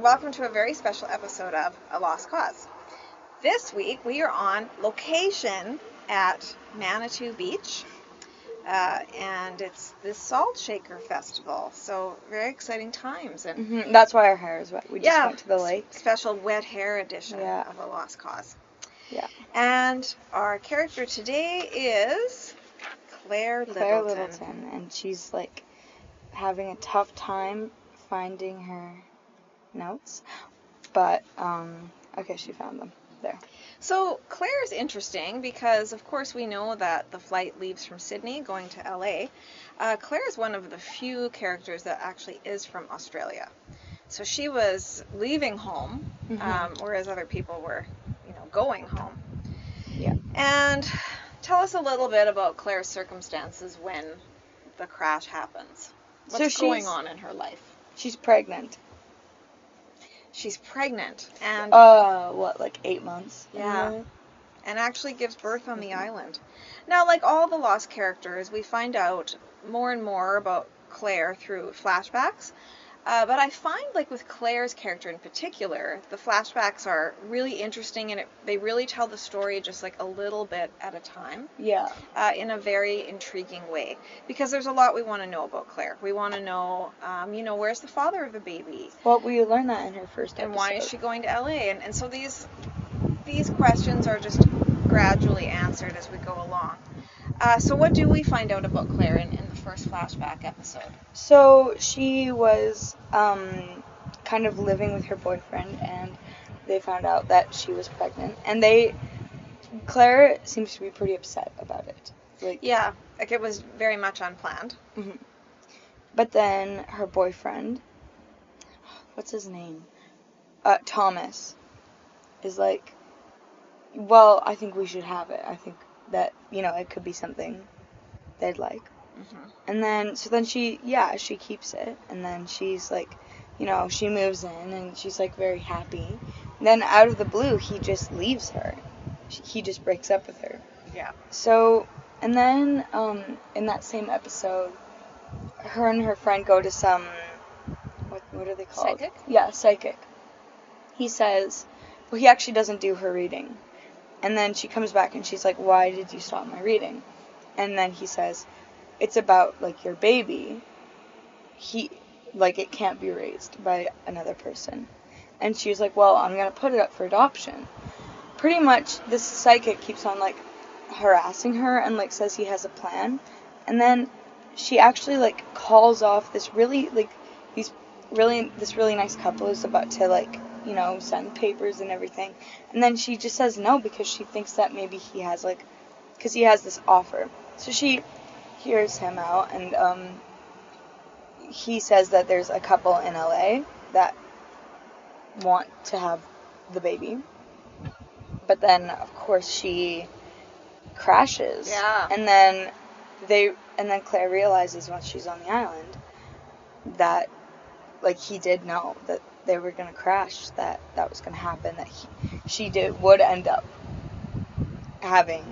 welcome to a very special episode of A Lost Cause. This week we are on location at Manitou Beach, and it's the Salt Shaker Festival, so very exciting times. And That's why our hair is wet. We just went to the lake. Special wet hair edition of A Lost Cause. Yeah. And our character today is Claire Littleton. And she's like having a tough time finding her notes, but okay, she found them there. So Claire is interesting because, of course, we know that the flight leaves from Sydney going to LA. Claire is one of the few characters that actually is from Australia. So she was leaving home, whereas other people were, going home. Yeah. And tell us a little bit about Claire's circumstances when the crash happens. What's going on in her life? She's pregnant. She's pregnant and... like 8 months? Yeah. And actually gives birth on the island. Now, like all the Lost characters, we find out more and more about Claire through flashbacks. But I find, like, with Claire's character in particular, the flashbacks are really interesting, and they really tell the story just, like, a little bit at a time. Yeah. In a very intriguing way. Because there's a lot we want to know about Claire. We want to know, where's the father of the baby? Well, we learned that in her first episode. And why is she going to LA? And so these questions are just gradually answered as we go along. So what do we find out about Claire in the first flashback episode? So she was kind of living with her boyfriend, and they found out that she was pregnant. And Claire seems to be pretty upset about it. Yeah, it was very much unplanned. Mm-hmm. But then her boyfriend, what's his name? Thomas, is like, well, I think we should have it. I think that, it could be something they'd like. Mm-hmm. And then, she keeps it. And then she's like, she moves in and she's like very happy. And then out of the blue, he just leaves her. He just breaks up with her. Yeah. So, and then in that same episode, her and her friend go to some, what are they called? Psychic? Yeah, psychic. He says, well, he actually doesn't do her reading. And then she comes back and she's like, why did you stop my reading? And then he says, it's about, like, your baby. It can't be raised by another person. And she was like, well, I'm going to put it up for adoption. Pretty much, this psychic keeps on, like, harassing her and, like, says he has a plan. And then she actually, like, calls off this really nice couple who's about to, like, sign papers and everything. And then she just says no because she thinks that maybe he has, like, because he has this offer. So she hears him out, and he says that there's a couple in LA that want to have the baby. But then, of course, she crashes. Yeah. And then Claire realizes once she's on the island that, like, he did know that they were going to crash, that was going to happen, that she would end up having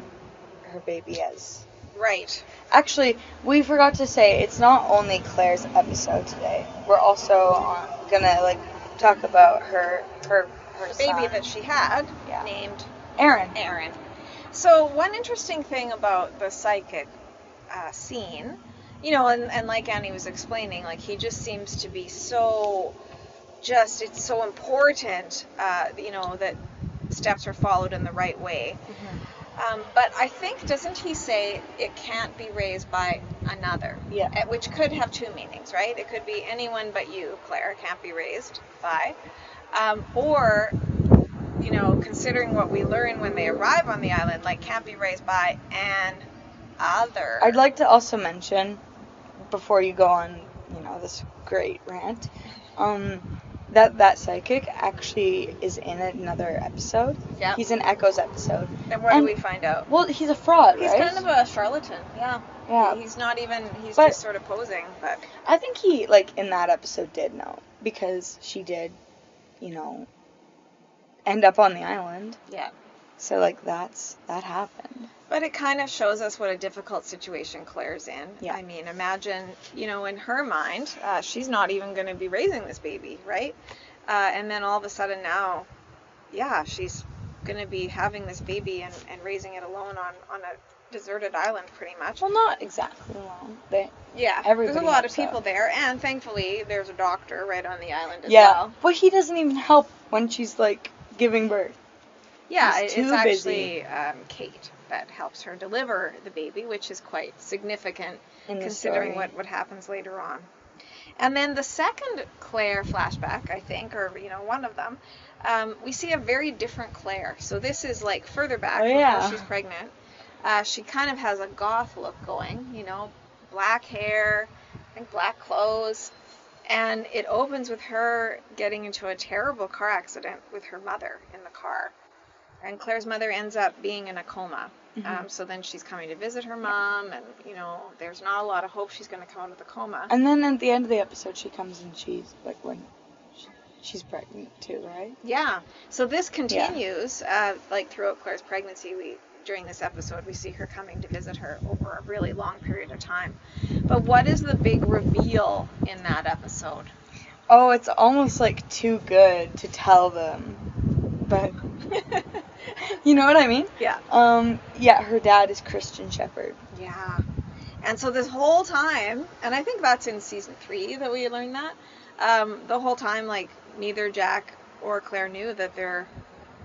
her baby as... Right. Actually, we forgot to say, it's not only Claire's episode today. We're also going to, like, talk about her baby son. that she had, named... Aaron. So one interesting thing about the psychic scene, and like Annie was explaining, like, he just seems to be so... it's so important, that steps are followed in the right way. Mm-hmm. But I think, doesn't he say it can't be raised by another? Yeah. Which could have two meanings, right? It could be anyone but you, Claire, can't be raised by. Or, considering what we learn when they arrive on the island, like, can't be raised by an other. I'd like to also mention, before you go on, this great rant, that psychic actually is in another episode. Yeah. He's in Echo's episode. And where do we find out? Well, he's a fraud, He's right? kind of a charlatan, yeah. Yeah. He's just sort of posing, but... I think he, like, in that episode did know, because she did, end up on the island. Yeah. So, like, that happened. But it kind of shows us what a difficult situation Claire's in. Yeah. I mean, imagine, in her mind, she's not even going to be raising this baby, right? And then all of a sudden now, yeah, she's going to be having this baby and raising it alone on a deserted island pretty much. Well, not exactly alone. Yeah, Everybody there's a lot of helps people out. there, and thankfully there's a doctor right on the island as Yeah, well. but he doesn't even help when she's like giving birth. Yeah, He's it's too actually Kate that helps her deliver the baby, which is quite significant In the considering story. what happens later on. And then the second Claire flashback, I think, or one of them, we see a very different Claire. So this is like further back before she's pregnant. She kind of has a goth look going, black hair, I think black clothes, and it opens with her getting into a terrible car accident with her mother in the car. And Claire's mother ends up being in a coma. So then she's coming to visit her mom, and, there's not a lot of hope she's going to come out of the coma. And then at the end of the episode, she comes and she's like, when she's pregnant too, right? Yeah. So this continues, like throughout Claire's pregnancy. During this episode, we see her coming to visit her over a really long period of time. But what is the big reveal in that episode? Oh, it's almost like too good to tell them. But you know what I mean? Yeah. Yeah, her dad is Christian Shepherd. Yeah. And so this whole time, and I think that's in season 3 that we learned that, the whole time, like, neither Jack or Claire knew that they're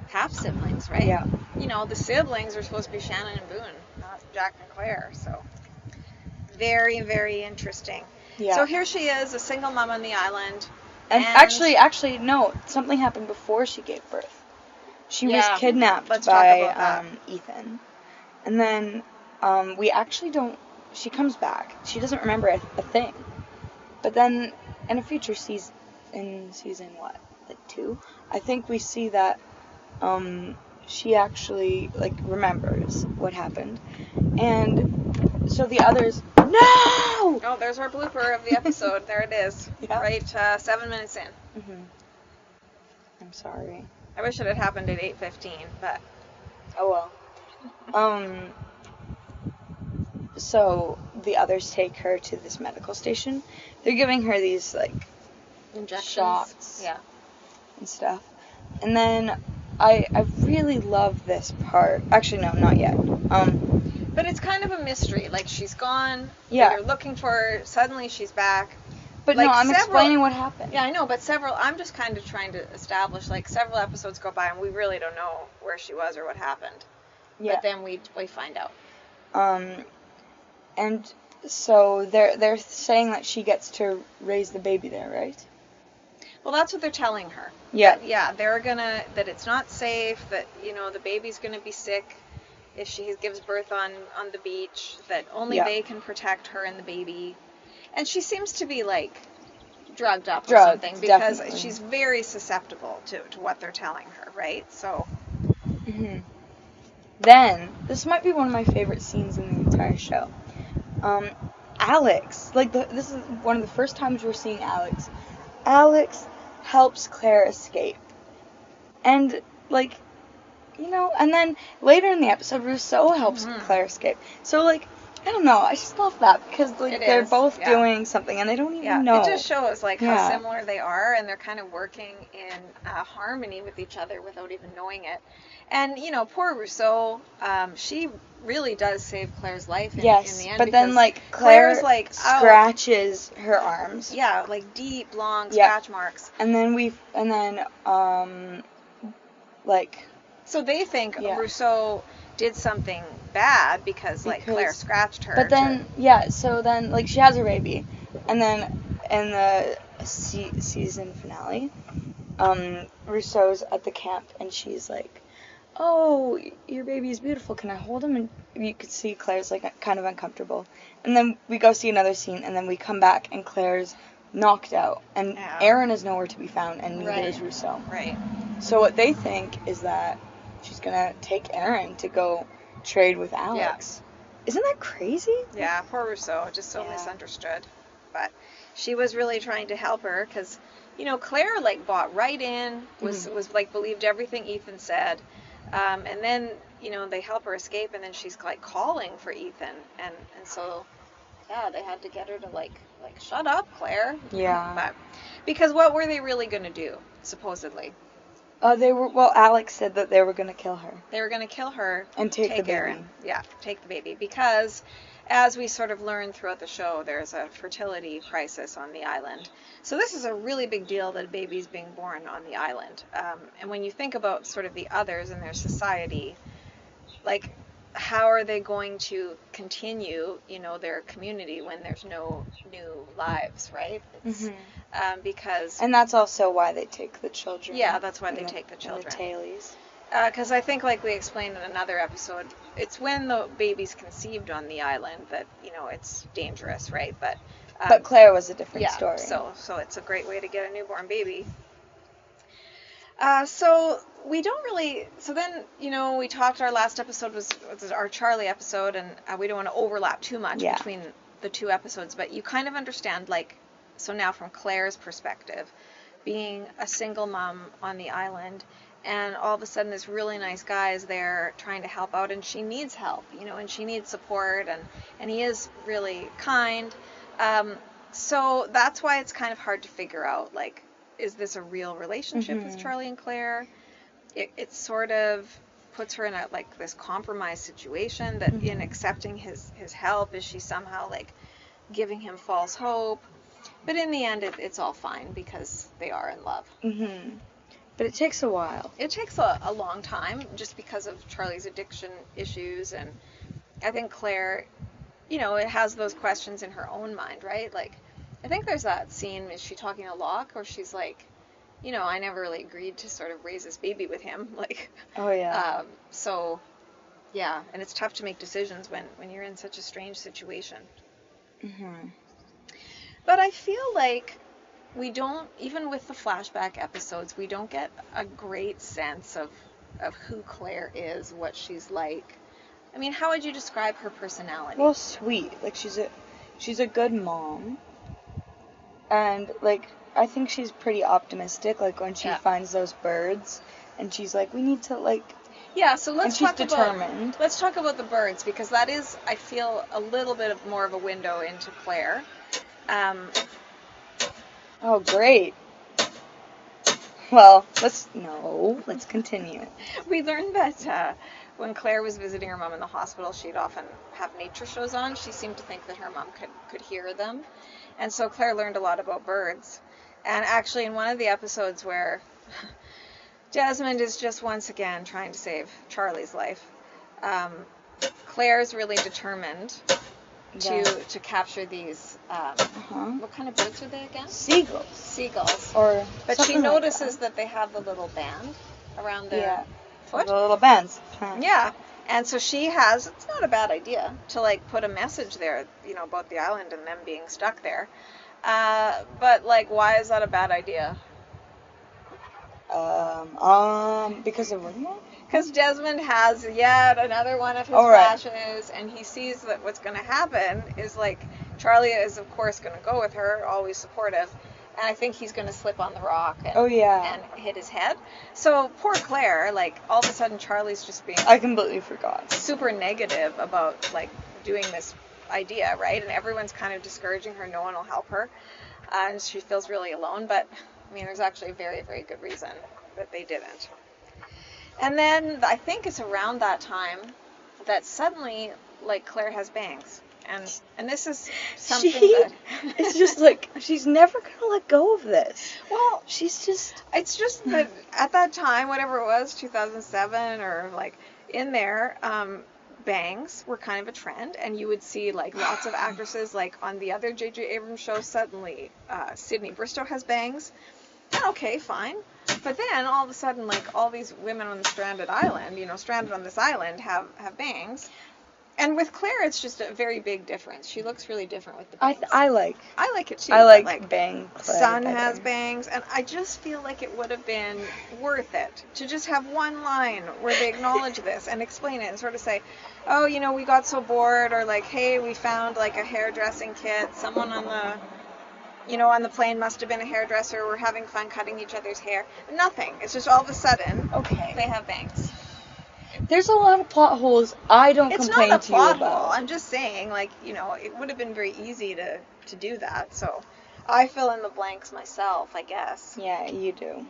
half siblings, right? Yeah. The siblings are supposed to be Shannon and Boone, not Jack and Claire. So very, very interesting. Yeah. So here she is, a single mom on the island. And actually, no, something happened before she gave birth. She was kidnapped by Ethan. And then we actually don't... She comes back. She doesn't remember a thing. But then in a future season, in season what? Like 2? I think we see that she actually, like, remembers what happened. And so the others... No! Oh, there's our blooper of the episode. There it is. Yeah. Right, 7 minutes in. Mm-hmm. I'm sorry. I wish it had happened at 8:15, but... Oh well. So the others take her to this medical station. They're giving her these, like, injections. Shots. Yeah. And stuff. And then I really love this part. Actually, no, not yet. But it's kind of a mystery. Like, she's gone. Yeah. You're looking for her. Suddenly she's back. But like no, I'm explaining what happened. Yeah, I know, but I'm just kind of trying to establish, like, several episodes go by and we really don't know where she was or what happened. Yeah. But then we find out. And so they're saying that she gets to raise the baby there, right? Well, that's what they're telling her. Yeah. That it's not safe, that, the baby's gonna be sick if she gives birth on the beach, that only they can protect her and the baby. And she seems to be, like, drugged up or something, because she's very susceptible to what they're telling her, right? So. Mm-hmm. Then, this might be one of my favorite scenes in the entire show. Alex, like, this is one of the first times we're seeing Alex. Alex helps Claire escape. And, like, and then later in the episode, Rousseau helps Claire escape. So, like, I don't know, I just love that, because, like, they're both doing something, and they don't even know. It just shows, like, how similar they are, and they're kind of working in harmony with each other without even knowing it. And, poor Rousseau, she really does save Claire's life in the end. But then, like, Claire like, scratches her arms. Yeah, like, deep, long scratch marks. And then like... So they think Rousseau did something bad because Claire scratched her. But then, so then, like, she has her baby. And then in the season finale, Rousseau's at the camp, and she's like, oh, your baby is beautiful, can I hold him? And you could see Claire's, like, kind of uncomfortable. And then we go see another scene, and then we come back, and Claire's knocked out. And Aaron is nowhere to be found, and neither is Rousseau. Right. So what they think is that she's going to take Aaron to go trade with Alex. Yeah. Isn't that crazy? Yeah, poor Rousseau, just so misunderstood. But she was really trying to help her, because, Claire, like, bought right in, was like, believed everything Ethan said. And then, they help her escape, and then she's, like, calling for Ethan. And so, they had to get her to, like, shut up, Claire. Yeah. Because what were they really going to do, supposedly? Alex said that they were going to kill her. They were going to kill her and take the baby. Aaron. Yeah, take the baby. Because, as we sort of learn throughout the show, there's a fertility crisis on the island. So this is a really big deal that a baby's being born on the island. And when you think about sort of the others in their society, like, how are they going to continue, their community when there's no new lives, right? It's, because... And that's also why they take the children. Yeah, that's why they take the children. The tailies. Because I think, like we explained in another episode, it's when the baby's conceived on the island that, it's dangerous, right? But Claire was a different story. So it's a great way to get a newborn baby. So we don't really... So then, we talked, our last episode was our Charlie episode, and we don't want to overlap too much between the two episodes, but you kind of understand, like... So now from Claire's perspective, being a single mom on the island, and all of a sudden this really nice guy is there trying to help out, and she needs help, and she needs support, and he is really kind. So that's why it's kind of hard to figure out, like, is this a real relationship with Charlie and Claire? It sort of puts her in this compromised situation that in accepting his help, is she somehow, like, giving him false hope? But in the end, it's all fine because they are in love. But it takes a while. It takes a long time just because of Charlie's addiction issues. And I think Claire, it has those questions in her own mind, right? Like, I think there's that scene, is she talking to Locke, or she's like, I never really agreed to sort of raise this baby with him. Like, oh, yeah. So, yeah. And it's tough to make decisions when you're in such a strange situation. But I feel like we don't, even with the flashback episodes, we don't get a great sense of who Claire is, what she's like. I mean, how would you describe her personality? Well, sweet. Like, she's a good mom. And, like, I think she's pretty optimistic, like, when she finds those birds. And she's like, we need to, like... Yeah, so let's talk determined. Let's talk about the birds, because that is, I feel, a little bit more of a window into Claire. Oh, great. Well, let's continue. We learned that when Claire was visiting her mom in the hospital, she'd often have nature shows on. She seemed to think that her mom could hear them. And so Claire learned a lot about birds. And actually, in one of the episodes where Desmond is just once again trying to save Charlie's life, Claire's really determined to capture these, what kind of birds are they again? Seagulls. But she notices that they have the little band around their foot. The little bands. Yeah. And so she has, it's not a bad idea to, like, put a message there, about the island and them being stuck there. But, like, why is that a bad idea? Because of what? Because Desmond has yet another one of his flashes, and he sees that what's going to happen is, like, Charlie is, of course, going to go with her, always supportive, and I think he's going to slip on the rock and hit his head. So poor Claire, like, all of a sudden Charlie's just being... I completely forgot. Super negative about, like, doing this idea, right? And everyone's kind of discouraging her. No one will help her. And she feels really alone, but, I mean, there's actually a very, very good reason that they didn't. And then I think it's around that time that suddenly, like, Claire has bangs. And this is something that... It's just like, she's never going to let go of this. Well, it's just that at that time, whatever it was, 2007 or, like, in there, bangs were kind of a trend. And you would see, like, lots of actresses, like, on the other J.J. Abrams show, suddenly Sydney Bristow has bangs. Okay, fine. But then, all of a sudden, like, all these women on the stranded on this island have bangs. And with Claire, it's just a very big difference. She looks really different with the bangs. I like it, too. I like bang Claire Son better. has bangs, and I just feel like it would have been worth it to just have one line where they acknowledge this and explain it and sort of say, oh, we got so bored, or like, hey, we found, like, a hairdressing kit. Someone on the plane must have been a hairdresser. We're having fun cutting each other's hair. Nothing. It's just all of a sudden, they have bangs. There's a lot of plot holes I don't complain to you about. It's not a plot hole. I'm just saying, like, it would have been very easy to do that. So I fill in the blanks myself, I guess. Yeah, you do.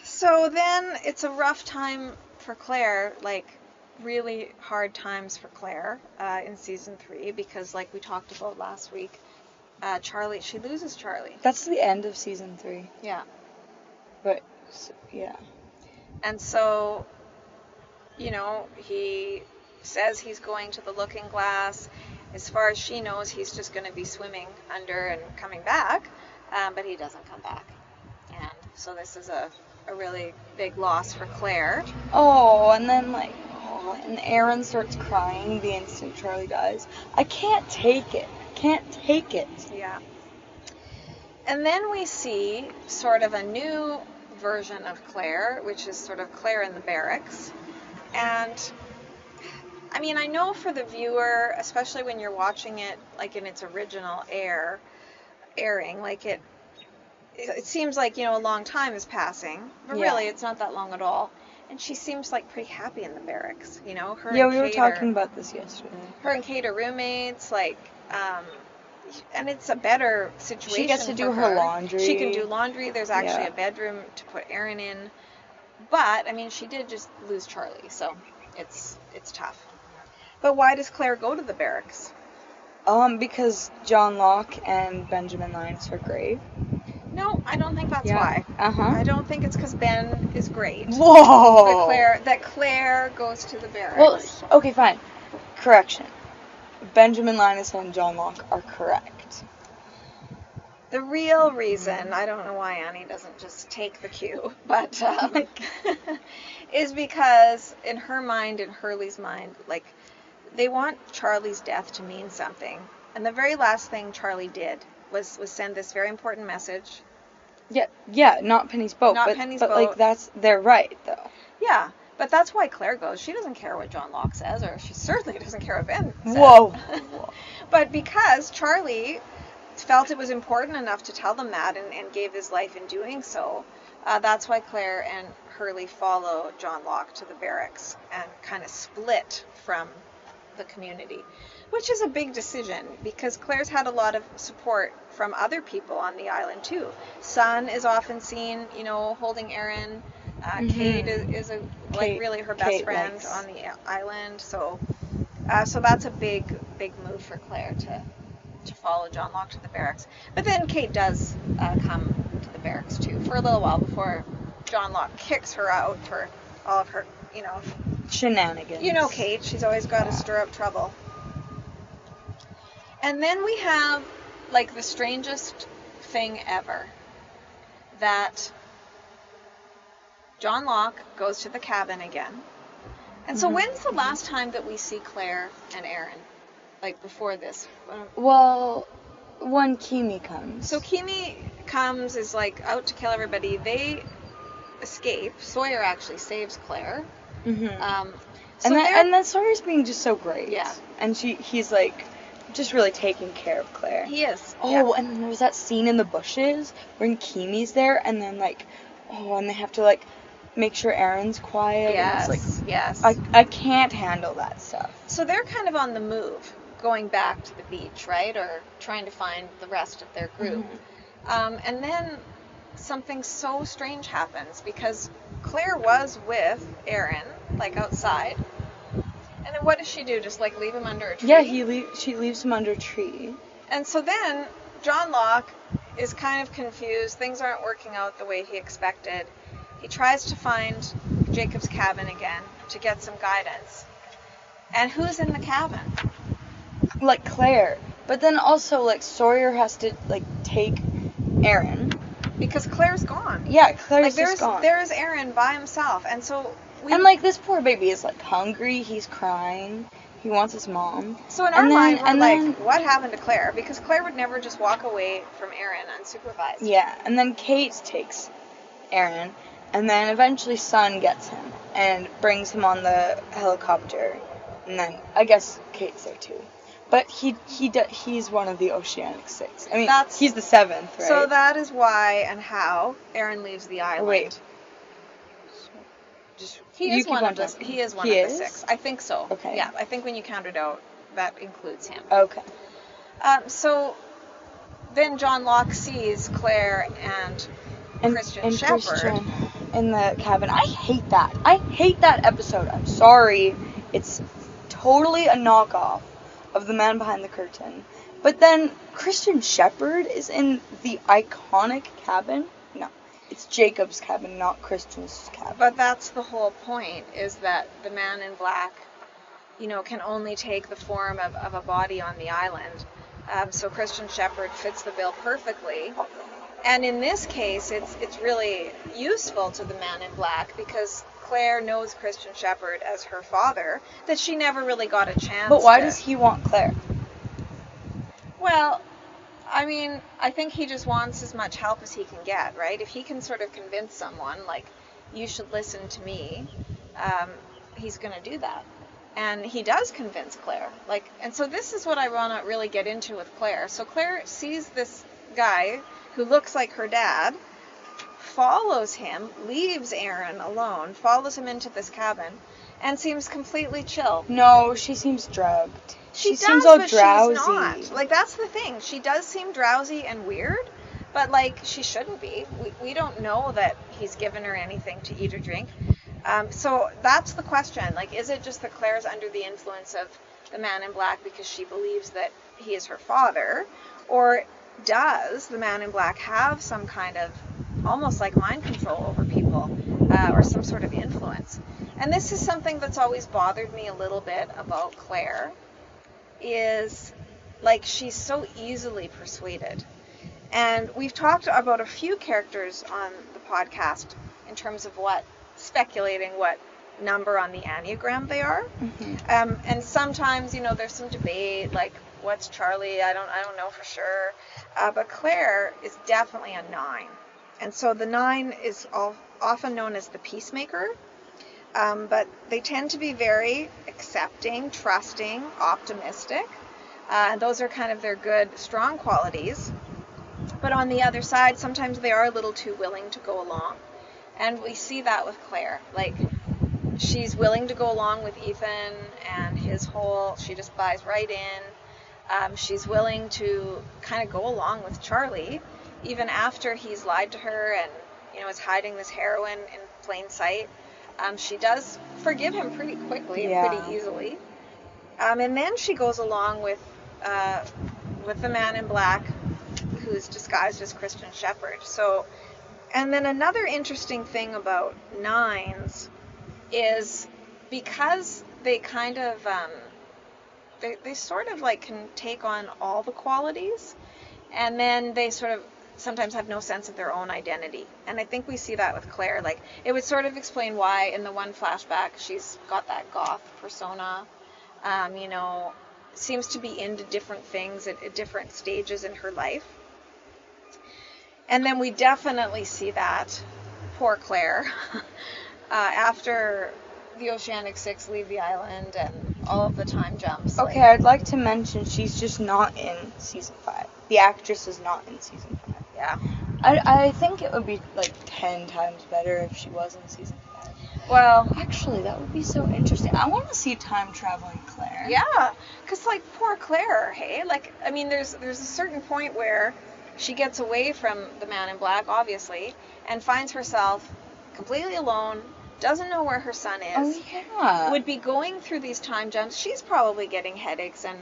So then it's a rough time for Claire, like really hard times for Claire in season 3 because, like we talked about last week, she loses Charlie. That's the end of season 3. Yeah. But, yeah. And so, he says he's going to the Looking Glass. As far as she knows, he's just going to be swimming under and coming back, but he doesn't come back. And so this is a really big loss for Claire. Oh, and then, and Aaron starts crying the instant Charlie dies. I can't take it. Yeah. And then we see sort of a new version of Claire, which is sort of Claire in the barracks. And I mean, I know for the viewer, especially when you're watching it like in its original airing, like it seems like, a long time is passing, but really it's not that long at all. And she seems like pretty happy in the barracks, her Yeah, and we were Kate talking about this yesterday. Her and Kate are roommates, and it's a better situation. She gets to for do her laundry. She can do laundry. There's actually a bedroom to put Aaron in. But, I mean, she did just lose Charlie, so it's tough. But why does Claire go to the barracks? Because John Locke and Benjamin Linus are great. No, I don't think that's why. I don't think it's because Ben is great. Whoa! That Claire goes to the barracks. Well, okay, fine. Correction. Benjamin Linus and John Locke are correct. The real reason, I don't know why Annie doesn't just take the cue, but is because in her mind, in Hurley's mind, they want Charlie's death to mean something. And the very last thing Charlie did was send this very important message. Yeah, not Penny's boat. Penny's boat. But they're right, though. Yeah, but that's why Claire goes. She doesn't care what John Locke says, or she certainly doesn't care what Ben says. Whoa. But because Charlie felt it was important enough to tell them that and gave his life in doing so, that's why Claire and Hurley follow John Locke to the barracks and kind of split from the community, which is a big decision because Claire's had a lot of support from other people on the island too. Sun is often seen, holding Aaron. Kate is really her best friend on the island. So that's a big move for Claire to follow John Locke to the barracks. But then Kate does come to the barracks too for a little while before John Locke kicks her out for all of her, shenanigans. Kate, she's always got to stir up trouble. And then we have the strangest thing ever, that John Locke goes to the cabin again. And so when's the last time that we see Claire and Aaron? Before this? Well, when Kimi comes. So Kimi comes, is out to kill everybody. They escape. Sawyer actually saves Claire. And then Sawyer's being just so great. Yeah. And he's just really taking care of Claire. He is. Oh, yeah. And then there's that scene in the bushes when Kimi's there, and then and they have to make sure Aaron's quiet. Yes. And yes. I can't handle that stuff. So they're kind of on the move, going back to the beach, right? Or trying to find the rest of their group. And then something so strange happens because Claire was with Aaron, outside. And then what does she do? Just leave him under a tree? Yeah, she leaves him under a tree. And so then John Locke is kind of confused. Things aren't working out the way he expected. He tries to find Jacob's cabin again to get some guidance. And who's in the cabin? Claire. But then also, Sawyer has to, take Aaron. Because Claire's gone. Yeah, Claire's just gone. There's Aaron by himself. And so this poor baby is, hungry. He's crying. He wants his mom. So in our mind, we're what happened to Claire? Because Claire would never just walk away from Aaron unsupervised. Yeah, and then Kate takes Aaron, and then eventually Sun gets him and brings him on the helicopter. And then I guess Kate's there too. But he's one of the Oceanic Six. I mean, he's the seventh, right? So that is why and how Aaron leaves the island. Wait. He is one of the six. I think so. Okay. Yeah, I think when you count it out, that includes him. Okay. So then John Locke sees Claire and Christian Shepherd. Christian in the cabin. I hate that. I hate that episode. I'm sorry. It's totally a knockoff of The Man Behind the Curtain. But then Christian Shepherd is in the iconic cabin. No, it's Jacob's cabin, not Christian's cabin. But that's the whole point, is that the man in black, can only take the form of a body on the island. So Christian Shepherd fits the bill perfectly. And in this case, it's really useful to the man in black because Claire knows Christian Shepherd as her father, that she never really got a chance. But why does he want Claire? Well, I mean, I think he just wants as much help as he can get, right? If he can sort of convince someone, like, you should listen to me, he's going to do that. And he does convince Claire. And so this is what I want to really get into with Claire. So Claire sees this guy who looks like her dad, follows him, leaves Aaron alone, follows him into this cabin, and seems completely chill. No, she seems drugged. She seems does, all but drowsy. she's not. That's the thing. She does seem drowsy and weird, but, she shouldn't be. We don't know that he's given her anything to eat or drink. So that's the question. Is it just that Claire's under the influence of the man in black because she believes that he is her father? Or does the man in black have some kind of almost like mind control over people, or some sort of influence? And this is something that's always bothered me a little bit about Claire, is she's so easily persuaded. And we've talked about a few characters on the podcast in terms of speculating what number on the Enneagram they are. Mm-hmm. And sometimes, there's some debate, what's Charlie? I don't know for sure. But Claire is definitely a 9. And so the 9 is often known as the peacemaker. But they tend to be very accepting, trusting, optimistic. And those are kind of their good, strong qualities. But on the other side, sometimes they are a little too willing to go along. And we see that with Claire. She's willing to go along with Ethan and his she just buys right in. She's willing to kind of go along with Charlie, even after he's lied to her and, is hiding this heroin in plain sight. She does forgive him pretty quickly and pretty easily. And then she goes along with the man in black, who's disguised as Christian Shepherd. And then another interesting thing about 9s is because they kind of, they sort of can take on all the qualities, and then they sort of sometimes have no sense of their own identity. And I think we see that with Claire. It would sort of explain why in the one flashback she's got that goth persona, seems to be into different things at different stages in her life. And then we definitely see that, poor Claire, after the Oceanic Six leave the island and all of the time jumps. Okay, I'd like to mention she's just not in season 5. The actress is not in season 5. Yeah. I think it would be 10 times better if she was in season 5. Well, actually, that would be so interesting. I want to see time traveling Claire. Yeah, because poor Claire, hey? There's a certain point where she gets away from the man in black, obviously, and finds herself completely alone, doesn't know where her son is. Oh, yeah. Would be going through these time jumps. She's probably getting headaches and,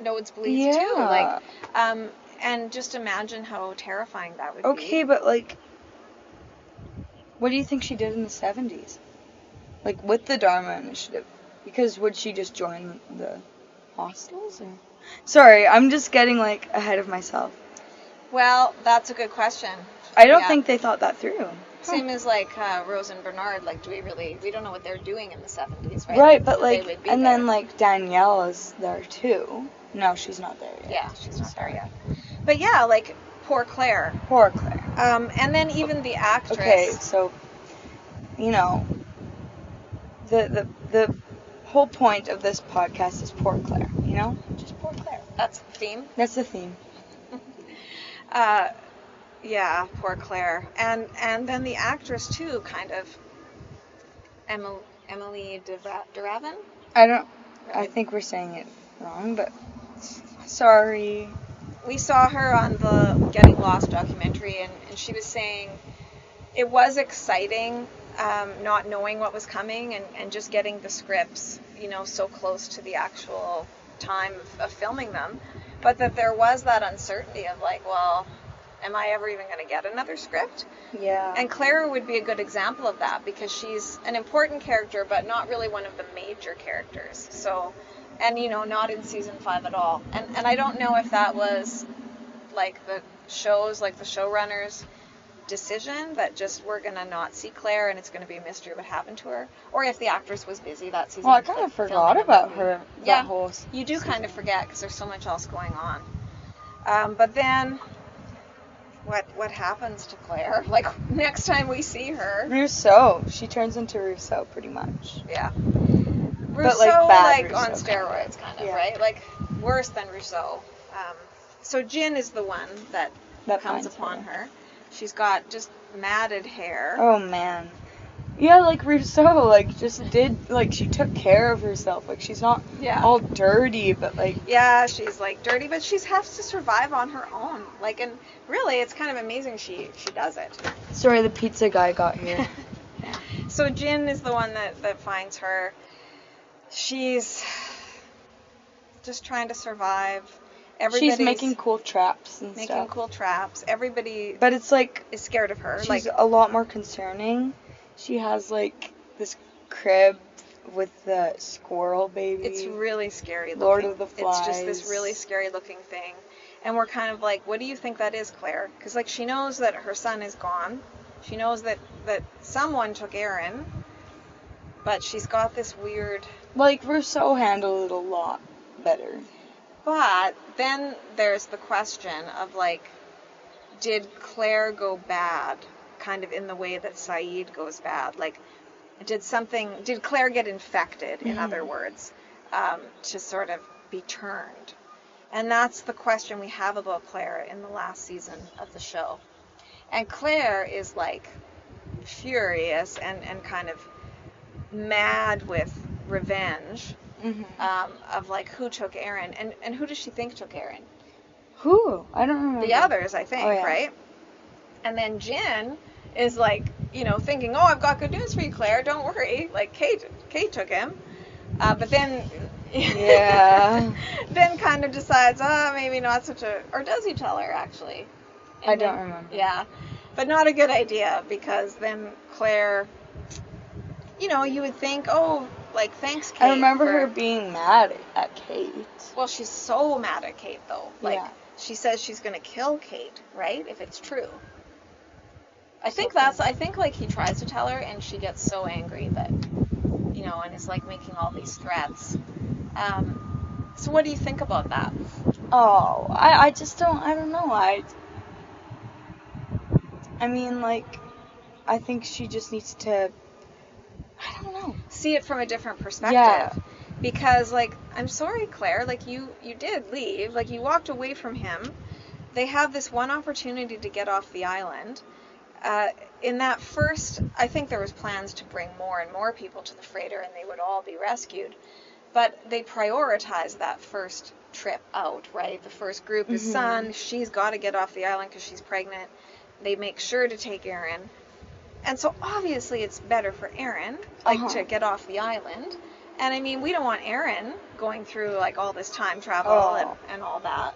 nosebleeds too. And just imagine how terrifying that would be. Okay, but, what do you think she did in the 70s? With the Dharma Initiative? Because would she just join the hostels? Or? Sorry, I'm just getting, ahead of myself. Well, that's a good question. I don't think they thought that through. Same as Rose and Bernard. We don't know what they're doing in the 70s, right? Right, but then Danielle is there too. No, she's not there yet. Yeah, she's not there yet. But yeah, poor Claire. Poor Claire. And then even the actress. Okay, so the whole point of this podcast is poor Claire. Just poor Claire. That's the theme. That's the theme. Yeah, poor Claire. And then the actress too, kind of. Emily DeRavin? I think we're saying it wrong, but sorry. we saw her on the Getting Lost documentary, and she was saying it was exciting, not knowing what was coming and just getting the scripts, so close to the actual time of filming them, but that there was that uncertainty of like, well, am I ever even going to get another script? Yeah. And Clara would be a good example of that because she's an important character, but not really one of the major characters. So, and not in season 5 at all. And I don't know if that was like the showrunners' decision that just we're gonna not see Claire and it's gonna be a mystery what happened to her, or if the actress was busy that season. Well, I kind of forgot about her. Yeah, that whole you do kind of forget because there's so much else going on. But then, what happens to Claire? Like next time we see her, Rousseau. She turns into Rousseau pretty much. Yeah. But, Rousseau, bad on Rousseau, steroids, kind of, yeah. right? Like worse than Rousseau. So Jin is the one that comes upon her. She's got just matted hair. Oh man. Yeah, like Rousseau, she took care of herself. Like she's not all dirty, but like. Yeah, she's like dirty, but she has to survive on her own. Like, and really, it's kind of amazing she does it. Sorry, the pizza guy got here. So Jin is the one that finds her. She's just trying to survive. She's making cool traps and stuff. Making cool traps. Everybody but it's like is scared of her. She's a lot more concerning. She has like this crib with the squirrel baby. It's really scary looking. Lord of the Flies. It's just this really scary looking thing. And we're kind of like, what do you think that is, Claire? Because like she knows that her son is gone. She knows that someone took Aaron. But she's got this weird... Like Rousseau handled it a lot better. But then there's the question of like, did Claire go bad kind of in the way that Saeed goes bad? Like, did Claire get infected, in other words, to sort of be turned? And that's the question we have about Claire in the last season of the show. And Claire is like furious and kind of mad with revenge. Of like who took Aaron and who does she think took Aaron? Who? I don't remember. The others, I think, right? And then Jin is like, thinking, oh, I've got good news for you, Claire. Don't worry. Like Kate took him. But then, then kind of decides, maybe not such a, or does he tell her actually? And I don't remember. Yeah, but not a good idea because then Claire, you would think, oh. Like, thanks, Kate. I remember her being mad at Kate. Well, she's so mad at Kate, though. Like, she says she's going to kill Kate, right? If it's true. I think like, he tries to tell her, and she gets so angry that, and is, like, making all these threats. So what do you think about that? Oh, I just don't, I don't know. I mean, like, I think she just needs to... I don't know. See it from a different perspective. Yeah. Because, like, I'm sorry, Claire, like, you did leave. Like, you walked away from him. They have this one opportunity to get off the island. In that first, I think there was plans to bring more and more people to the freighter and they would all be rescued. But they prioritized that first trip out, right? The first group is Sun. She's got to get off the island because she's pregnant. They make sure to take Aaron. And so obviously it's better for Aaron, to get off the island. And I mean, we don't want Aaron going through like all this time travel and all that.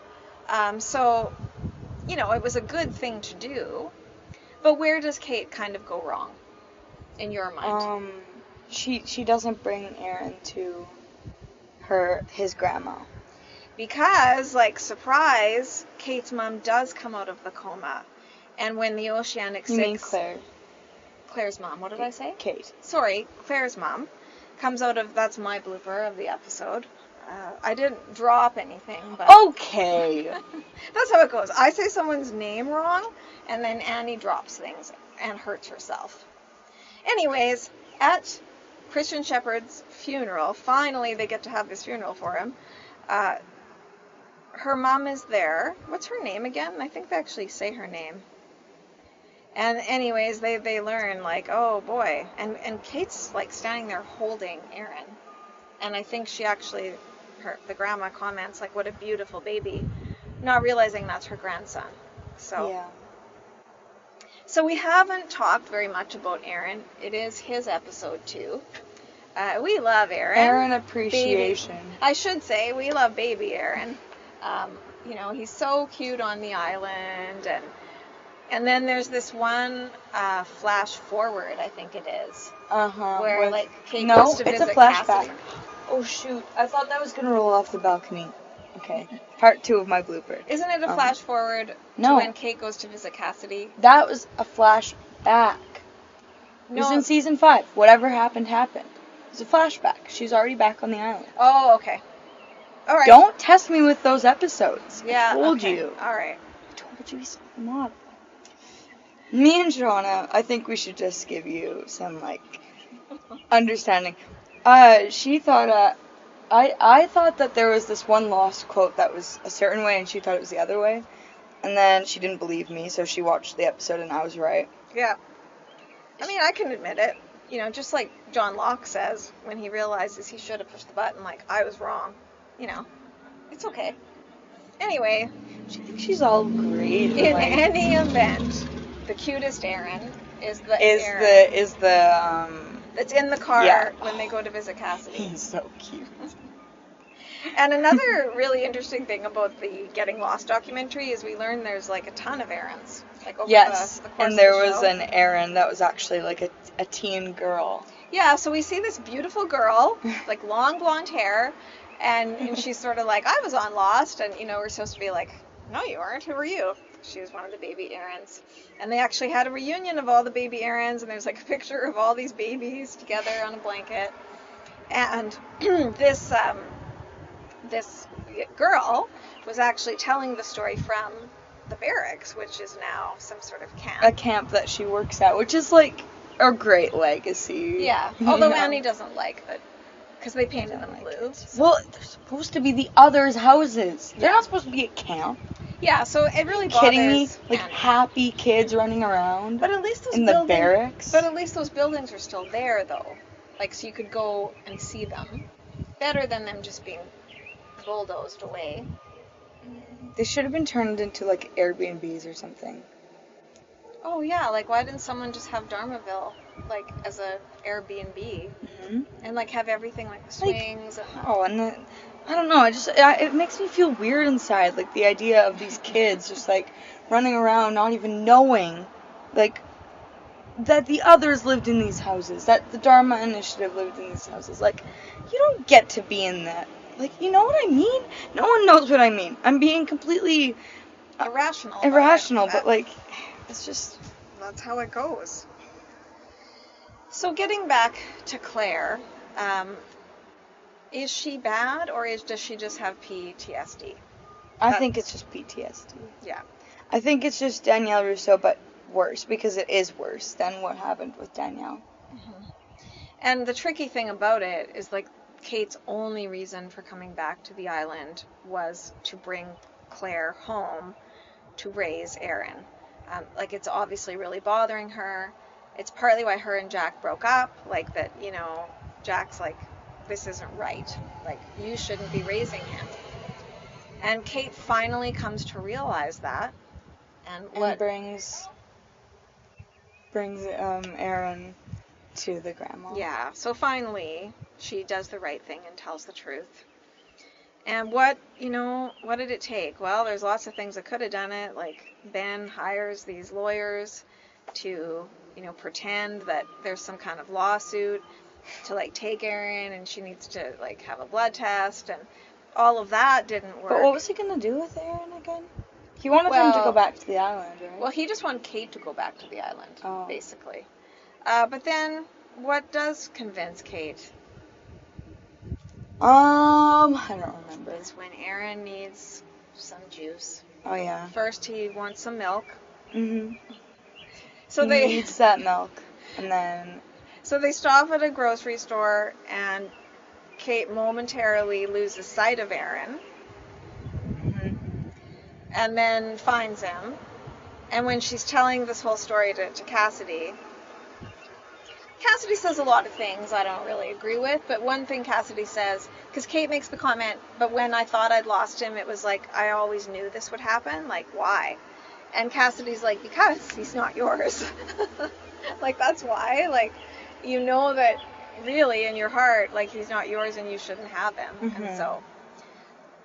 So, it was a good thing to do. But where does Kate kind of go wrong in your mind? She doesn't bring Aaron to his grandma. Because, like, surprise, Kate's mom does come out of the coma. And when the Oceanic Six... You mean Claire? Claire's mom. What did I say? Kate. Sorry, Claire's mom comes out of... That's my blooper of the episode. I didn't drop anything, but... Okay. That's how it goes. I say someone's name wrong, and then Annie drops things and hurts herself. Anyways, at Christian Shepherd's funeral, finally they get to have this funeral for him. Her mom is there. What's her name again? I think they actually say her name. And anyways, they learn, like, oh boy. And Kate's, like, standing there holding Aaron. And I think she actually, the grandma comments, like, what a beautiful baby. not realizing that's her grandson. So, Yeah. so we haven't talked very much about Aaron. It is his episode too. We love Aaron. Aaron appreciation. Baby, I should say we love baby Aaron. You know, he's so cute on the island, and then there's this one flash forward, I think it is, where like Kate goes to visit it's a flashback. Cassidy. Oh shoot! I thought that was gonna roll off the balcony. Okay, part 2 of my blooper. Isn't it a flash forward no. to when Kate goes to visit Cassidy? That was a flashback. It was in season 5. Whatever happened, happened. It's a flashback. She's already back on the island. Oh, okay. All right. Don't test me with those episodes. Yeah. I told okay. you. All right. I told you he's a model. Me and Shawna, I think we should just give you some, like, understanding. She thought, I thought that there was this one lost quote that was a certain way, and she thought it was the other way. And then she didn't believe me, so she watched the episode, and I was right. Yeah. I mean, I can admit it. You know, just like John Locke says when he realizes he should have pushed the button, like, I was wrong. You know, it's okay. Anyway. She thinks she's all great. In any event, the cutest Aaron is the that's in the car when they go to visit Cassidy. He's so cute. And another really interesting thing about the Getting Lost documentary is we learn there's like a ton of Aarons. Like over the course and there of the was show. an Aaron that was actually like a teen girl. Yeah, so we see this beautiful girl, like long blonde hair, and she's sort of like, I was on Lost, and you know, we're supposed to be like, no, you aren't. Who are you? She was one of the baby Aarons. And they actually had a reunion of all the baby Aarons, and there's like a picture of all these babies together on a blanket. And this girl was actually telling the story from the barracks, which is now some sort of camp. A camp that she works at, which is like a great legacy. Yeah, although Annie doesn't like that, because they painted them blue. Well, they're supposed to be the others' houses. They're not supposed to be a camp. Yeah, so it really bothers Kidding me? Like Annie. happy kids running around. But at least those in the barracks. But at least those buildings are still there, though. Like, so you could go and see them. Better than them just being bulldozed away. They should have been turned into like Airbnbs or something. Oh yeah, like why didn't someone just have Dharmaville like as a Airbnb and like have everything like the swings and I don't know. It makes me feel weird inside. Like the idea of these kids just like running around, not even knowing, like that the others lived in these houses, that the Dharma Initiative lived in these houses. Like you don't get to be in that. Like you know what I mean? No one knows what I mean. I'm being completely irrational, but like it's just that's how it goes. So getting back to Claire, is she bad or does she just have PTSD? I think it's just PTSD. Yeah. I think it's just Danielle Rousseau, but worse, because it is worse than what happened with Danielle. Mm-hmm. And the tricky thing about it is, like, Kate's only reason for coming back to the island was to bring Claire home to raise Aaron. Like, it's obviously really bothering her. It's partly why her and Jack broke up, like, that, you know, Jack's like, this isn't right. Like, you shouldn't be raising him. And Kate finally comes to realize that. And brings Aaron to the grandma. Yeah, so finally she does the right thing and tells the truth. And what did it take? Well, there's lots of things that could have done it. Like, Ben hires these lawyers to, pretend that there's some kind of lawsuit to, like, take Aaron, and she needs to, like, have a blood test, and all of that didn't work. But what was he going to do with Aaron again? He wanted them to go back to the island, right? Well, he just wanted Kate to go back to the island, basically. But then, what does convince Kate? I don't remember. It's when Aaron needs some juice. Oh, yeah. First, he wants some milk. Mm-hmm. So he needs that milk, and then... So they stop at a grocery store, and Kate momentarily loses sight of Aaron. Mm-hmm. And then finds him. And when she's telling this whole story to Cassidy, Cassidy says a lot of things I don't really agree with, but one thing Cassidy says, because Kate makes the comment, but when I thought I'd lost him, it was like, I always knew this would happen. Like, why? And Cassidy's like, because he's not yours. Like, that's why. Like, you know that really in your heart, like, he's not yours and you shouldn't have him. Mm-hmm. And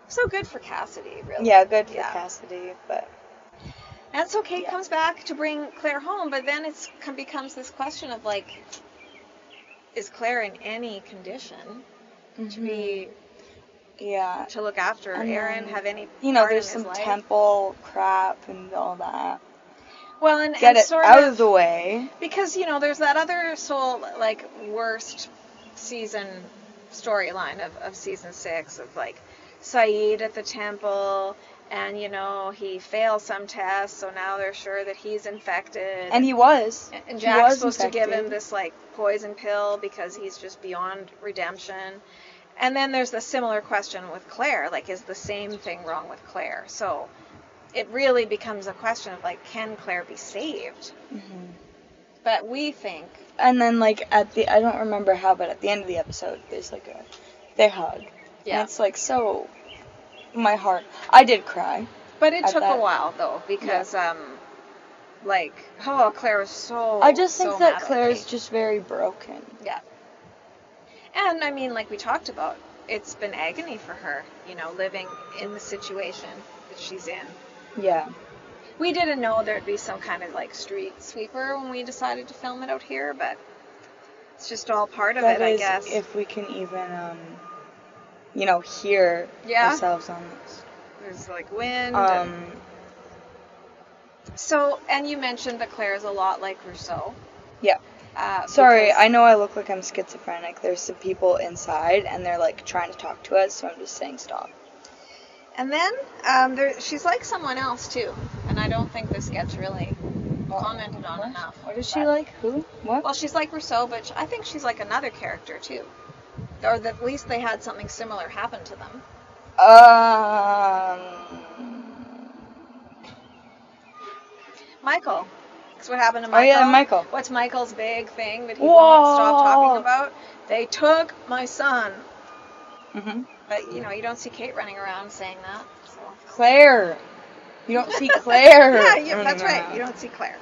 so good for Cassidy, really. Yeah, good for Cassidy, but... And so Kate comes back to bring Claire home, but then it becomes this question of, like, is Claire in any condition to be... Yeah. To look after Aaron, have any there's some temple crap and all that. Well, and get it sort out of the way. Because, there's that other like, worst season storyline of season 6 of, like, Saeed at the temple, and, he fails some tests, so now they're sure that he's infected. And he was. And Jack's supposed to give him this, like, poison pill because he's just beyond redemption. And then there's the similar question with Claire, like, is the same thing wrong with Claire? So it really becomes a question of, like, can Claire be saved? Mm-hmm. But we think... And then, like, I don't remember how, but at the end of the episode, there's, like, they hug. Yeah. And it's, like, so... My heart... I did cry. But it took a while, though, because, Claire was so... I just think that Claire's just very broken. Yeah. And, I mean, like we talked about, it's been agony for her, living in the situation that she's in. Yeah. We didn't know there'd be some kind of, like, street sweeper when we decided to film it out here, but it's just all part of it, I guess. If we can even, hear ourselves on this. There's, like, wind. So, and you mentioned that Claire is a lot like Rousseau. Yeah. Sorry, I know I look like I'm schizophrenic. There's some people inside, and they're, like, trying to talk to us, so I'm just saying stop. And then, she's like someone else, too. And I don't think this gets really commented on enough. What is she like? Who? What? Well, she's like Rousseau, but I think she's like another character, too. Or at least they had something similar happen to them. Michael. That's what happened to Michael. Oh, yeah, Michael. What's Michael's big thing that he won't stop talking about? They took my son. Mm-hmm. But, you don't see Kate running around saying that. So. Claire. You don't see Claire. Yeah, that's right. You don't see Claire.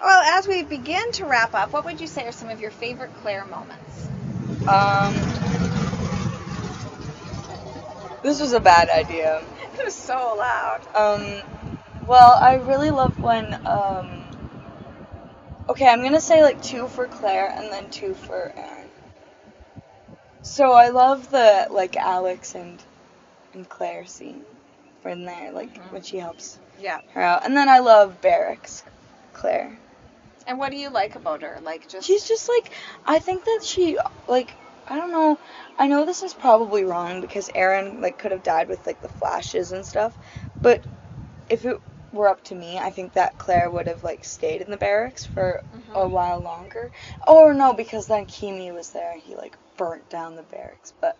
Well, as we begin to wrap up, what would you say are some of your favorite Claire moments? This was a bad idea. It was so loud. Well, I really love when, okay, I'm gonna say, like, 2 for Claire and then 2 for Aaron. So I love the, like, Alex and Claire scene from there, like, when she helps her out. And then I love Barrack's Claire. And what do you like about her? Like, just... She's just, like, I think that she, like, I don't know, I know this is probably wrong because Aaron, like, could have died with, like, the flashes and stuff, but if it were up to me, I think that Claire would have, like, stayed in the barracks for a while longer. Or no, because then Kimi was there and he, like, burnt down the barracks, But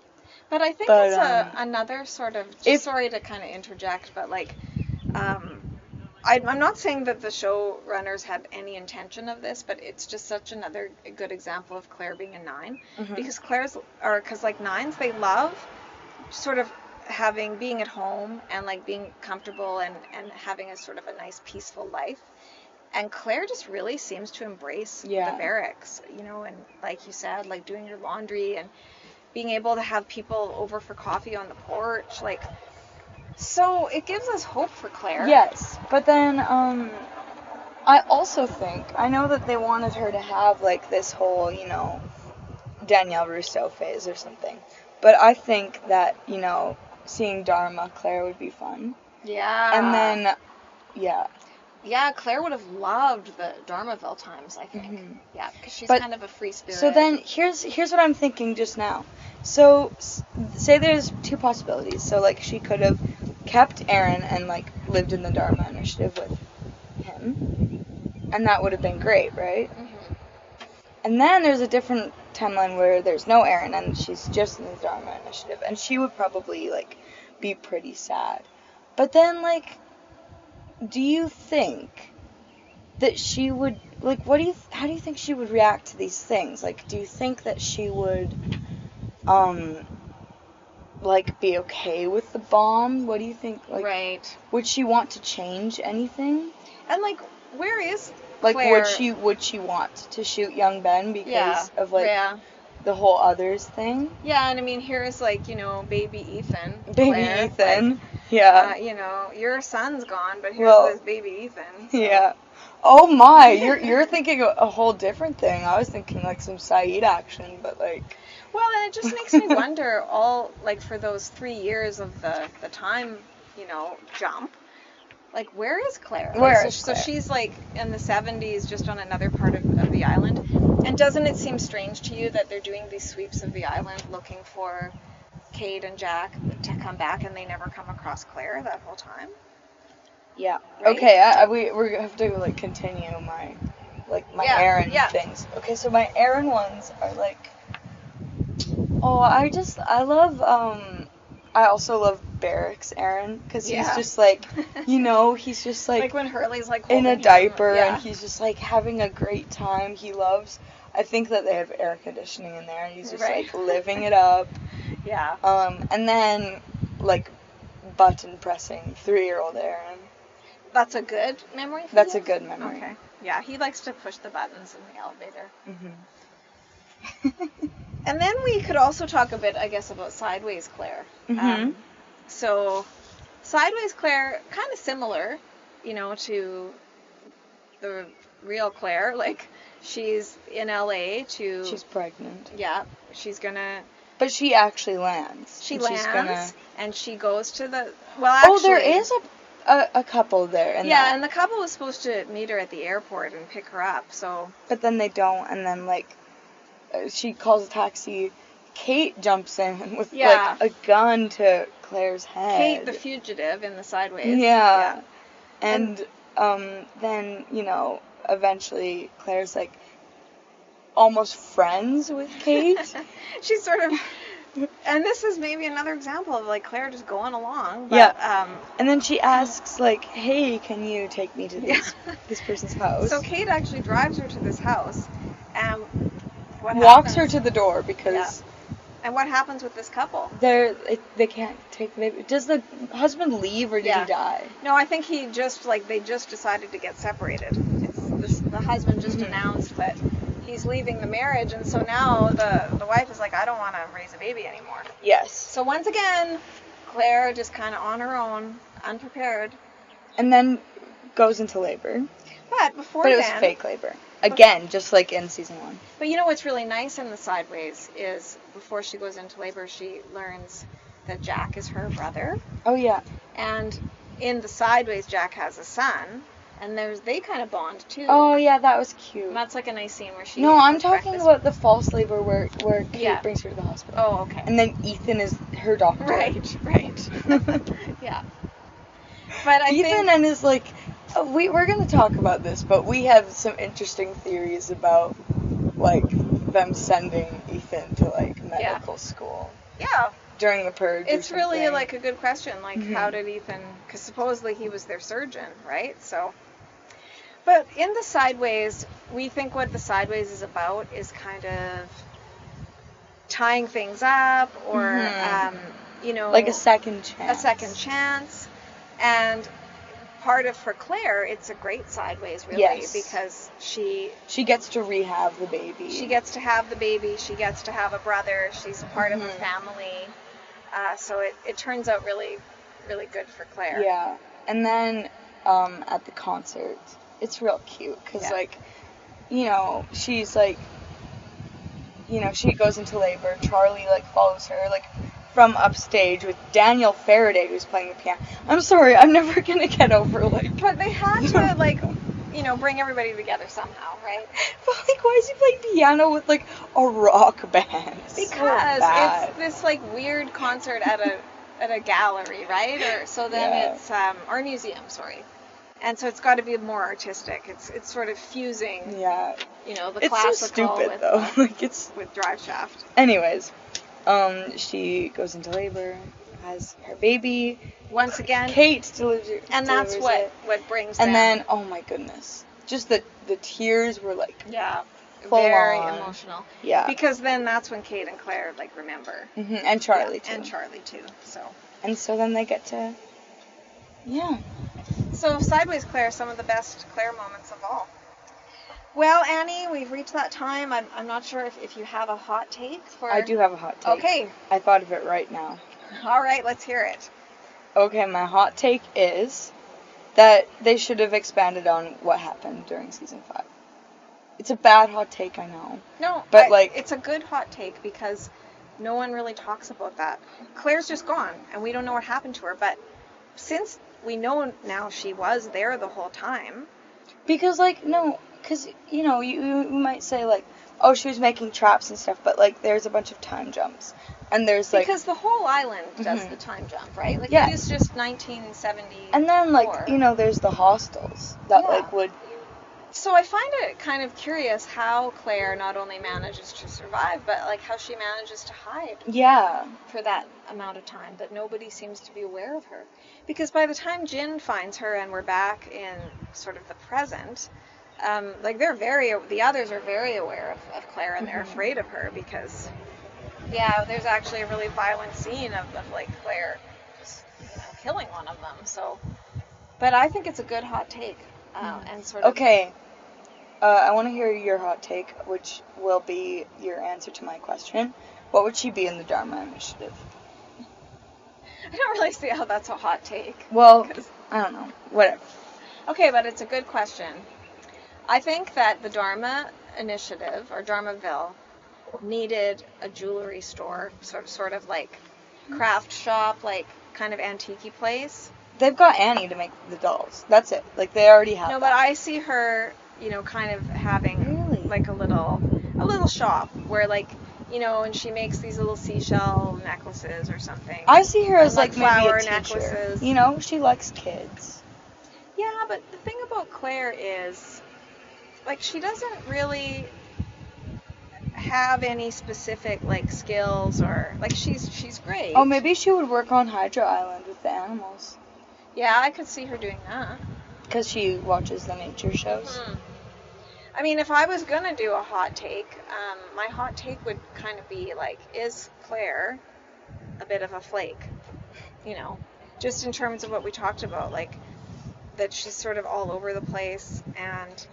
I think it's another sort of, sorry to kind of interject, but, like, I'm not saying that the showrunners had any intention of this, but it's just such another good example of Claire being a 9. Mm-hmm. Because like 9s, they love sort of being at home and, like, being comfortable and having a sort of a nice peaceful life. And Claire just really seems to embrace the barracks, and like you said, like doing your laundry and being able to have people over for coffee on the porch, like... So, it gives us hope for Claire. Yes, but then, I also think, I know that they wanted her to have, like, this whole, Danielle Rousseau phase or something, but I think that, seeing Dharma Claire would be fun. Yeah. And then, Yeah, Claire would have loved the Dharmaville times, I think. Mm-hmm. Yeah, because she's kind of a free spirit. So then, here's what I'm thinking just now. So, say there's 2 possibilities. So, like, she could have kept Aaron and, like, lived in the Dharma Initiative with him. And that would have been great, right? Mm-hmm. And then there's a different timeline where there's no Aaron and she's just in the Dharma Initiative. And she would probably, like, be pretty sad. But then, like... Do you think that she would like, how do you think she would react to these things? Like, do you think that she would, like, be okay with the bomb? What do you think? Like, right. would she want to change anything? And, like, where is Like, Claire? would she want to shoot young Ben because of, like, yeah. the whole others thing? Yeah, and I mean, here's, like, you know, baby Ethan. Baby Claire, Ethan. like, yeah. you know, your son's gone, but here's Well, this baby Ethan. So. Yeah. Oh my, you're thinking a whole different thing. I was thinking, like, some Saeed action, but, like... Well, and it just makes me wonder, all, like, for those 3 years of the time, you know, jump, like, where is Claire? So she's, like, in the 70s, just on another part of the island. And doesn't it seem strange to you that they're doing these sweeps of the island looking for Kate and Jack to come back, and they never come across Claire that whole time? Yeah. Right? Okay, we have to, like, continue my Aaron things. Okay, so my Aaron ones are, like... Oh, I also love Barrack's Aaron, because he's just, like, you know, he's just, like... like when Hurley's, like, in a holding diaper, him. and he's just, like, having a great time. He loves... I think that they have air conditioning in there, and he's just, like, living it up. Yeah. And then, like, button pressing 3-year-old Aaron. That's a good memory for That's you? a good memory. Okay. Yeah, he likes to push the buttons in the elevator. Mm-hmm. And then we could also talk a bit, I guess, about Sideways Claire. Mm-hmm. So, Sideways Claire, kind of similar, you know, to the real Claire. Like, she's in LA to... She's pregnant. Yeah, she's gonna... But she actually lands. She and lands, and she goes to the... Well, actually... Oh, there is a couple there. And the couple was supposed to meet her at the airport and pick her up, so... But then they don't, and then, like, she calls a taxi. Kate jumps in with, like, a gun to Claire's head. Kate, the fugitive, in the Sideways. Yeah. And then, you know, eventually Claire's, like, almost friends with Kate. She's sort of... And this is maybe another example of, like, Claire just going along. But, and then she asks, like, hey, can you take me to this person's house? So Kate actually drives her to this house. And walks her to the door because... Yeah. And what happens with this couple? They can't take the baby. Does the husband leave or did he die? No, I think he just, like, they just decided to get separated. The husband just announced that he's leaving the marriage, and so now the wife is like, I don't want to raise a baby anymore. Yes. So once again, Claire just kind of on her own, unprepared. And then goes into labor. But it was fake labor. Again, just like in season 1. But you know what's really nice in the Sideways is before she goes into labor, she learns that Jack is her brother. Oh, yeah. And in the Sideways, Jack has a son. And they kind of bond, too. Oh, yeah, that was cute. And that's like a nice scene where she... No, I'm talking about the false labor where Kate brings her to the hospital. Oh, okay. And then Ethan is her doctor. Right. Yeah. But I Ethan and his, like... We're going to talk about this, but we have some interesting theories about, like, them sending Ethan to, like, medical school. Yeah. During the purge. It's really, like, a good question. Like, how did Ethan... Because supposedly he was their surgeon, right? So... But in the Sideways, we think what the Sideways is about is kind of tying things up or, you know... Like a second chance. A second chance. And part of, for Claire, it's a great Sideways, really, because she gets to rehab the baby. She gets to have the baby. She gets to have a brother. She's a part of a family. So it turns out really, really good for Claire. Yeah. And then at the concert, it's real cute because, like, you know, she's, like, you know, she goes into labor. Charlie, like, follows her, like, from upstage with Daniel Faraday, who's playing the piano. I'm sorry, I'm never going to get over, like... But they had to, like, you know, bring everybody together somehow, right? But, like, why is he playing piano with, like, a rock band? Because it's this, like, weird concert at a gallery, right? It's or museum, sorry. And so it's got to be more artistic. It's sort of fusing, you know, the classical so stupid, with, though. Like, it's... with drive shaft. Anyways, she goes into labor, has her baby. Once again. Kate delivers And that's what brings them. And then, oh my goodness. just the tears were like Yeah. full Very on. emotional. Yeah. Because then that's when Kate and Claire, like, remember. And Charlie, too. And Charlie, too. So. And so then they get to, yeah. So, Sideways Claire, some of the best Claire moments of all. Well, Annie, we've reached that time. I'm not sure if you have a hot take for... I do have a hot take. Okay. I thought of it right now. All right, let's hear it. Okay, my hot take is that they should have expanded on what happened during season 5. It's a bad hot take, I know. No, but like it's a good hot take because no one really talks about that. Claire's just gone, and we don't know what happened to her. But since we know now she was there the whole time, because you know you might say like, oh, she was making traps and stuff, but like there's a bunch of time jumps, and there's like because the whole island does the time jump, right? Like yeah. It is just 1970. And then like there's the hostels that like would. So I find it kind of curious how Claire not only manages to survive, but like how she manages to hide. Yeah. For that amount of time that nobody seems to be aware of her. Because by the time Jin finds her and we're back in sort of the present, like the others are very aware of Claire and they're afraid of her because, there's actually a really violent scene of like Claire just killing one of them. So, but I think it's a good hot take. And sort of... Okay. I want to hear your hot take, which will be your answer to my question. What would she be in the Dharma Initiative? I don't really see how that's a hot take. Well, I don't know. Whatever. Okay, but it's a good question. I think that the Dharma Initiative, or Dharmaville, needed a jewelry store, sort of like craft shop, like kind of antique-y place. They've got Annie to make the dolls. That's it. Like, they already have No, that. but I see her, kind of having like a little shop where like, and she makes these little seashell necklaces or something. I see her as like flower maybe a teacher. necklaces. She likes kids. Yeah, but the thing about Claire is, like, she doesn't really have any specific like skills or like she's great. Oh, maybe she would work on Hydra Island with the animals. Yeah, I could see her doing that. Because she watches the nature shows. I mean, if I was going to do a hot take, my hot take would kind of be like, is Claire a bit of a flake? Just in terms of what we talked about, like, that she's sort of all over the place, and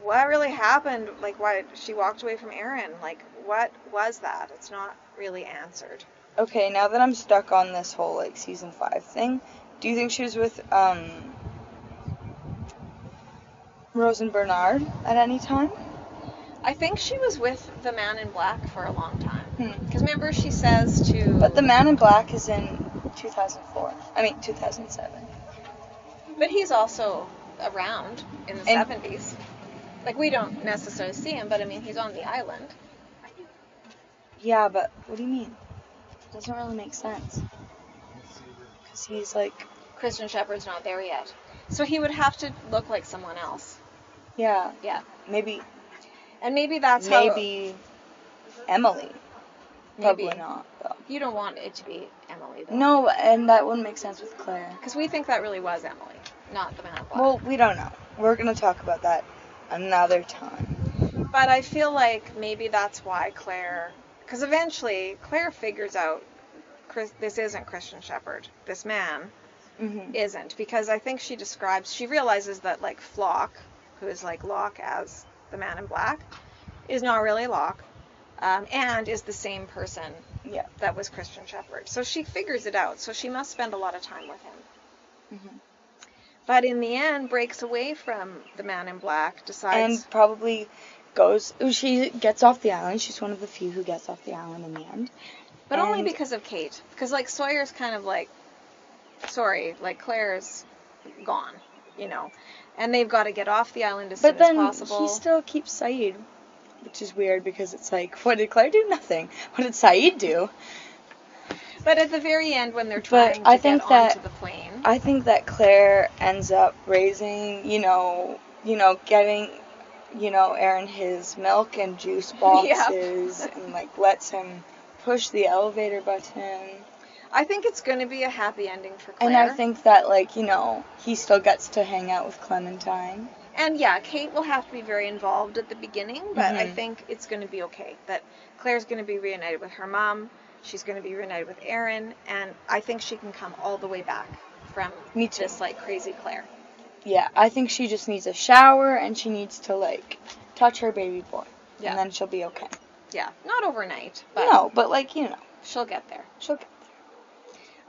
what really happened, like, why she walked away from Aaron, like, what was that? It's not really answered. Okay, now that I'm stuck on this whole, like, season 5 thing, do you think she was with, Rose and Bernard at any time? I think she was with the Man in Black for a long time. Because remember she says to... But the Man in Black is in 2007. But he's also around in the 70s. Like, we don't necessarily see him, but I mean, he's on the island. Yeah, but what do you mean? It doesn't really make sense. Because he's like... Christian Shepherd's not there yet. So he would have to look like someone else. Yeah. Yeah. Maybe. And maybe that's Maybe Emily. Probably not, though. You don't want it to be Emily, though. No, and that wouldn't make sense with Claire. Because we think that really was Emily, not the Man in Black. Well, we don't know. We're going to talk about that another time. But I feel like maybe that's why Claire... Because eventually, Claire figures out this isn't Christian Shepherd. This man isn't. Because I think she realizes that, like, Flock, who is like Locke as the Man in Black, is not really Locke, and is the same person that was Christian Shepherd. So she figures it out. So she must spend a lot of time with him. But in the end, breaks away from the Man in Black, decides... And probably she gets off the island. She's one of the few who gets off the island in the end. But only because of Kate. Because, like, Sawyer's kind of like, sorry, like, Claire's gone, And they've got to get off the island as soon as possible. But then he still keeps Saeed, which is weird because it's like, what did Claire do? Nothing. What did Saeed do? But at the very end, when they're trying to get onto the plane... I think that Claire ends up raising, getting, Aaron his milk and juice boxes and, like, lets him push the elevator button. I think it's going to be a happy ending for Claire. And I think that, like, he still gets to hang out with Clementine. And yeah, Kate will have to be very involved at the beginning, but I Mhm. think it's going to be okay. That Claire's going to be reunited with her mom. She's going to be reunited with Aaron, and I think she can come all the way back from Me too. this like crazy Claire. Yeah, I think she just needs a shower and she needs to like touch her baby boy, Yeah. and then she'll be okay. Yeah, not overnight, but No, but like she'll get there. she'll get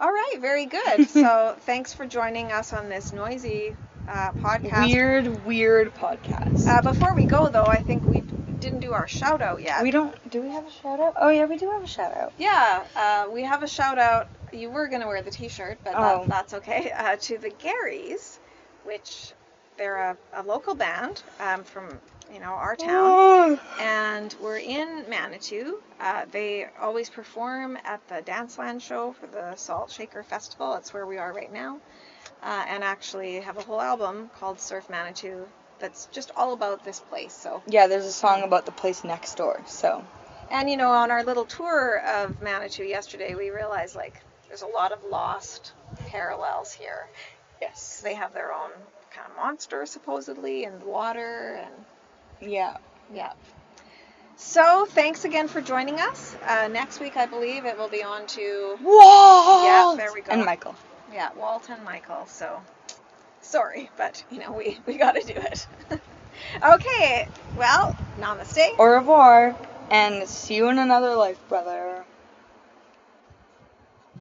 All right, very good. So thanks for joining us on this noisy podcast. weird podcast. Before we go, though, I think we didn't do our shout out yet. We don't. Do we have a shout out? Oh yeah, we do have a shout out. Yeah, we have a shout out. You were going to wear the t-shirt, but Oh. that's okay. To the Garys, which they're a local band from our town, and we're in Manitou. They always perform at the Danceland show for the Salt Shaker Festival. That's where we are right now, and actually have a whole album called Surf Manitou that's just all about this place. So Yeah, there's a song about the place next door. So. and on our little tour of Manitou yesterday, we realized like there's a lot of lost parallels here. Yes. They have their own kind of monster supposedly in the water, and Yeah. yeah. So thanks again for joining us. Next week, I believe it will be on to Walt. Yeah, there we go. And Michael. Walt and Michael. So sorry, but we got to do it. Okay, well, namaste. Au revoir, and see you in another life, brother.